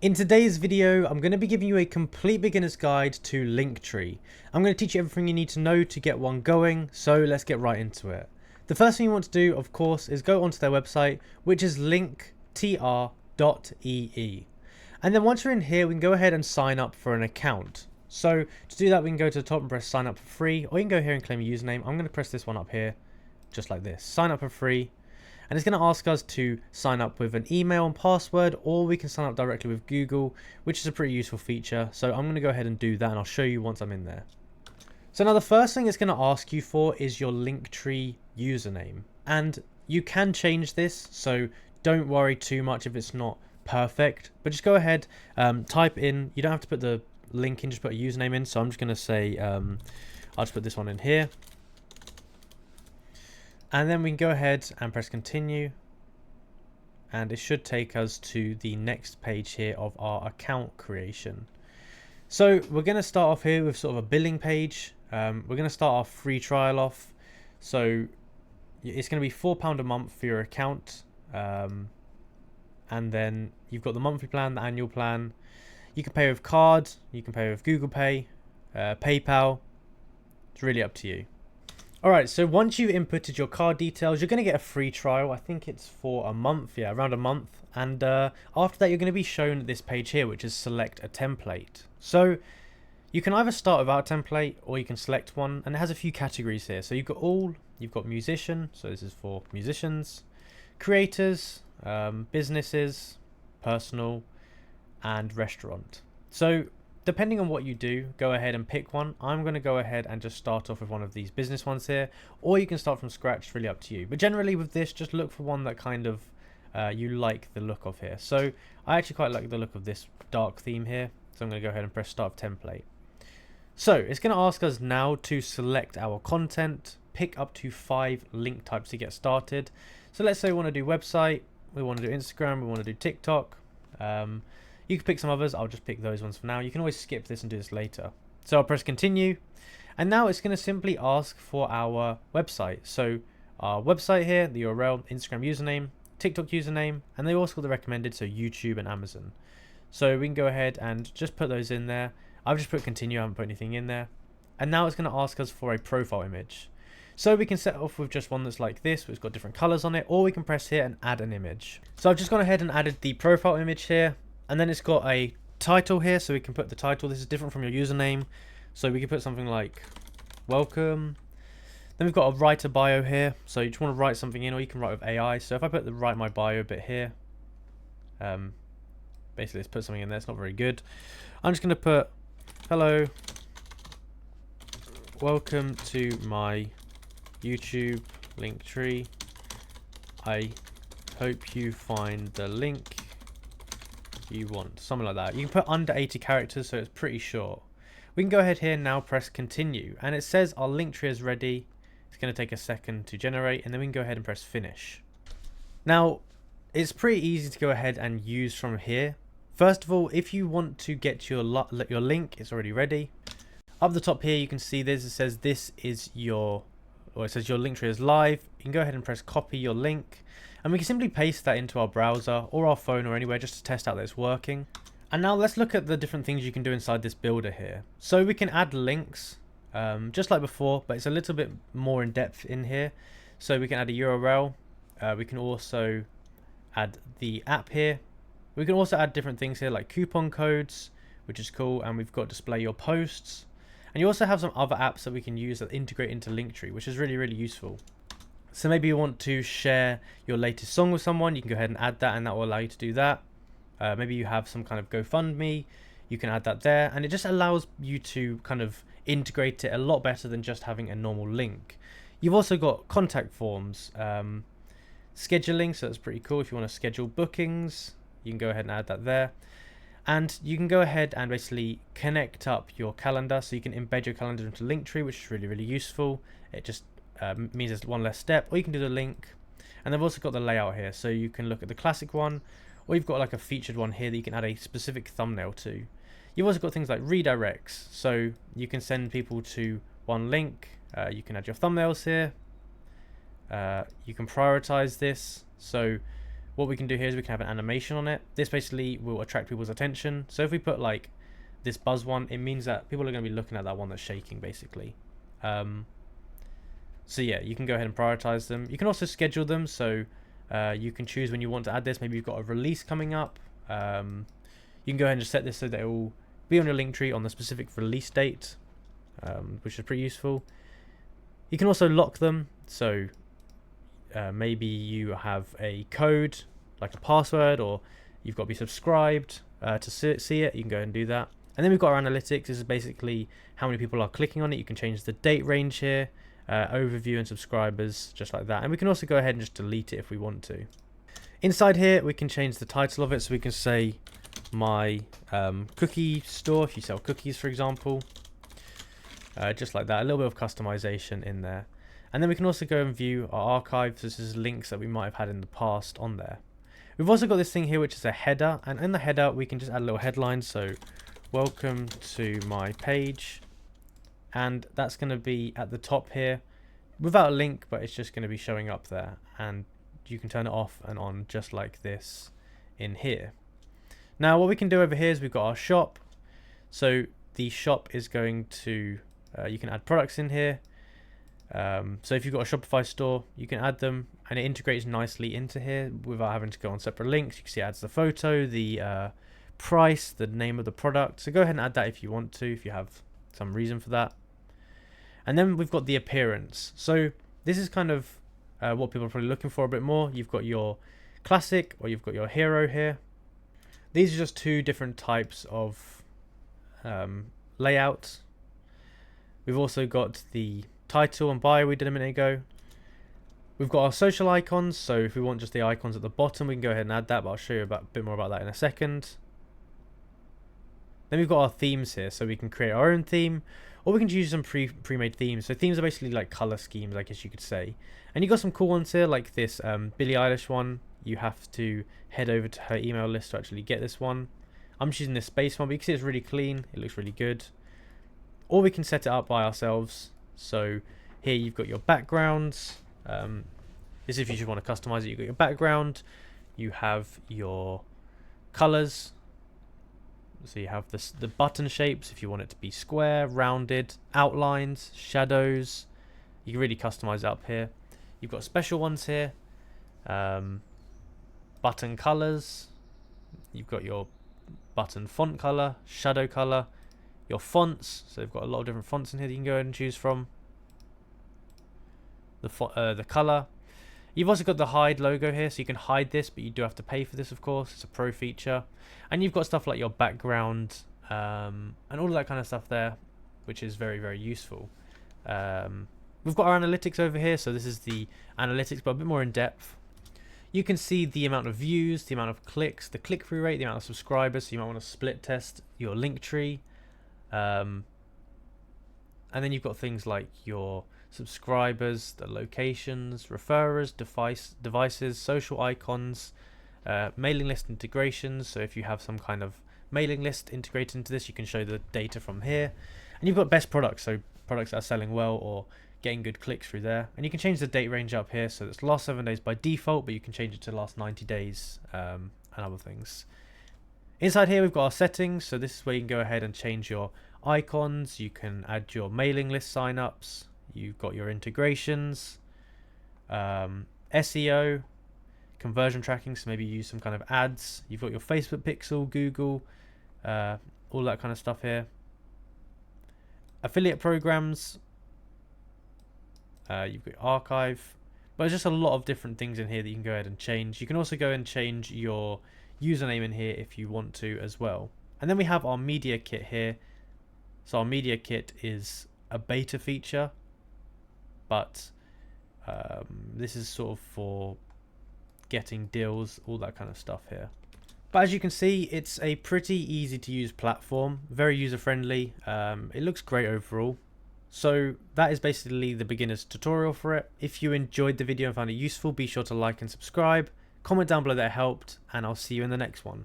In today's video, I'm going to be giving you a complete beginner's guide to Linktree. I'm going to teach you everything you need to know to get one going, so let's get right into it. The first thing you want to do, of course, is go onto their website, which is linktr.ee. And then once you're in here, we can go ahead and sign up for an account. So to do that, we can go to the top and press sign up for free, or you can go here and claim a username. I'm going to press this one up here, just like this. Sign up for free. And it's going to ask us to sign up with an email and password, or we can sign up directly with Google, which is a pretty useful feature. So I'm going to go ahead and do that, and I'll show you once I'm in there. So now the first thing it's going to ask you for is your Linktree username. And you can change this, so don't worry too much if it's not perfect. But just go ahead, type in, you don't have to put the link in, just put a username in. So I'm just going to say, I'll just put this one in here. And then we can go ahead and press continue, and it should take us to the next page here of our account creation. So we're going to start off here with sort of a billing page. We're going to start our free trial off. So it's going to be £4 a month for your account. And then you've got the monthly plan, the annual plan. You can pay with card, you can pay with Google Pay, PayPal. It's really up to you. Alright, so once you've inputted your card details, you're going to get a free trial. I think it's for a month, yeah, around a month. And after that, you're going to be shown this page here, which is select a template. So you can either start without a template, or you can select one, and it has a few categories here. So you've got all, you've got musician, so this is for musicians, creators, businesses, personal, and restaurant. So depending on what you do, go ahead and pick one. I'm going to go ahead and just start off with one of these business ones here, or you can start from scratch. It's really up to you. But generally with this, just look for one that kind of you like the look of here. So I actually quite like the look of this dark theme here. So I'm going to go ahead and press start template. So it's going to ask us now to select our content, pick up to 5 link types to get started. So let's say we want to do website, we want to do Instagram, we want to do TikTok. You can pick some others. I'll just pick those ones for now. You can always skip this and do this later. So I'll press continue. And now it's going to simply ask for our website. So our website here, the URL, Instagram username, TikTok username, and they also got the recommended, so YouTube and Amazon. So we can go ahead and just put those in there. I've just put continue, I haven't put anything in there. And now it's going to ask us for a profile image. So we can set off with just one that's like this, which has got different colors on it, or we can press here and add an image. So I've just gone ahead and added the profile image here. And then it's got a title here, so we can put the title. This is different from your username, so we can put something like welcome. Then we've got a write a bio here, so you just want to write something in, or you can write with AI. So if I put the write my bio bit here, basically let's put something in there. It's not very good. I'm just going to put hello, welcome to my YouTube Linktree. I hope you find the link you want, something like that. You can put under 80 characters, so it's pretty short. We can go ahead here now, press continue, and it says our Linktree is ready. It's going to take a second to generate, and then we can go ahead and press finish. Now it's pretty easy to go ahead and use from here. First of all, if you want to get your link, it's already ready. Up the top here you can see this, it says this is your, or it says your Linktree is live. You can go ahead and press copy your link, and we can simply paste that into our browser or our phone or anywhere just to test out that it's working. And now let's look at the different things you can do inside this builder here. So we can add links, just like before, but it's a little bit more in depth in here. So we can add a URL. We can also add the app here. We can also add different things here like coupon codes, which is cool. And we've got display your posts. And you also have some other apps that we can use that integrate into Linktree, which is really, really useful. So maybe you want to share your latest song with someone, you can go ahead and add that, and that will allow you to do that. Maybe you have some kind of GoFundMe, you can add that there, and it just allows you to kind of integrate it a lot better than just having a normal link. You've also got contact forms, scheduling, so that's pretty cool. If you want to schedule bookings, you can go ahead and add that there. And you can go ahead and basically connect up your calendar, so you can embed your calendar into Linktree, which is really, really useful. It just means there's one less step, or you can do the link. And they've also got the layout here, so you can look at the classic one, or you've got like a featured one here that you can add a specific thumbnail to. You've also got things like redirects, so you can send people to one link. You can add your thumbnails here. You can prioritize this, so what we can do here is we can have an animation on it. This basically will attract people's attention. So if we put like this buzz one, it means that people are going to be looking at that one that's shaking basically. So yeah, you can go ahead and prioritize them. You can also schedule them, so you can choose when you want to add this. Maybe you've got a release coming up. You can go ahead and just set this so that it will be on your Linktree on the specific release date, which is pretty useful. You can also lock them, so maybe you have a code like a password, or you've got to be subscribed to see it. You can go ahead and do that. And then we've got our analytics. This is basically how many people are clicking on it. You can change the date range here, overview and subscribers, just like that. And we can also go ahead and just delete it if we want to. Inside here, we can change the title of it. So we can say my cookie store, if you sell cookies, for example. Just like that, a little bit of customization in there. And then we can also go and view our archives. This is links that we might have had in the past on there. We've also got this thing here, which is a header. And in the header, we can just add a little headline. So, welcome to my page. And that's going to be at the top here without a link, but it's just going to be showing up there. And you can turn it off and on just like this in here. Now, what we can do over here is we've got our shop. So the shop is going to, you can add products in here. So if you've got a Shopify store, you can add them and it integrates nicely into here without having to go on separate links. You can see it adds the photo, the price, the name of the product. So go ahead and add that if you want to, if you have some reason for that. And then we've got the appearance. So this is kind of what people are probably looking for a bit more. You've got your classic or you've got your hero here. These are just two different types of layout. We've also got the title and bio we did a minute ago. We've got our social icons, so if we want just the icons at the bottom, we can go ahead and add that, but I'll show you a bit more about that in a second. Then we've got our themes here, so we can create our own theme, or we can use some pre-made themes. So themes are basically like color schemes, I guess you could say. And you've got some cool ones here, like this Billie Eilish one. You have to head over to her email list to actually get this one. I'm just using this space one, but you can see it's really clean. It looks really good. Or we can set it up by ourselves. So here you've got your backgrounds. This if you should want to customize it. You've got your background. You have your colors. So you have the button shapes if you want it to be square, rounded, outlines, shadows. You can really customize it up here. You've got special ones here. Button colors. You've got your button font color, shadow color, your fonts. So they've got a lot of different fonts in here that you can go ahead and choose from. The color. You've also got the hide logo here, so you can hide this, but you do have to pay for this, of course. It's a pro feature. And you've got stuff like your background and all of that kind of stuff there, which is very, very useful. We've got our analytics over here, so this is the analytics, but a bit more in depth. You can see the amount of views, the amount of clicks, the click-through rate, the amount of subscribers, so you might want to split test your Linktree. And then you've got things like your subscribers, the locations, referrers, devices, social icons, mailing list integrations. So if you have some kind of mailing list integrated into this, you can show the data from here. And you've got best products, so products that are selling well or getting good clicks through there. And you can change the date range up here, so it's last 7 days by default, but you can change it to last 90 days and other things. Inside here we've got our settings, so this is where you can go ahead and change your icons. You can add your mailing list signups. You've got your integrations, SEO, conversion tracking, so maybe you use some kind of ads. You've got your Facebook pixel, Google, all that kind of stuff here. Affiliate programs, you've got archive, but there's just a lot of different things in here that you can go ahead and change. You can also go and change your username in here if you want to as well. And then we have our media kit here. So our media kit is a beta feature, but this is sort of for getting deals, all that kind of stuff here. But as you can see, it's a pretty easy to use platform, very user friendly. It looks great overall. So that is basically the beginner's tutorial for it. If you enjoyed the video and found it useful, be sure to like and subscribe. Comment down below that it helped, and I'll see you in the next one.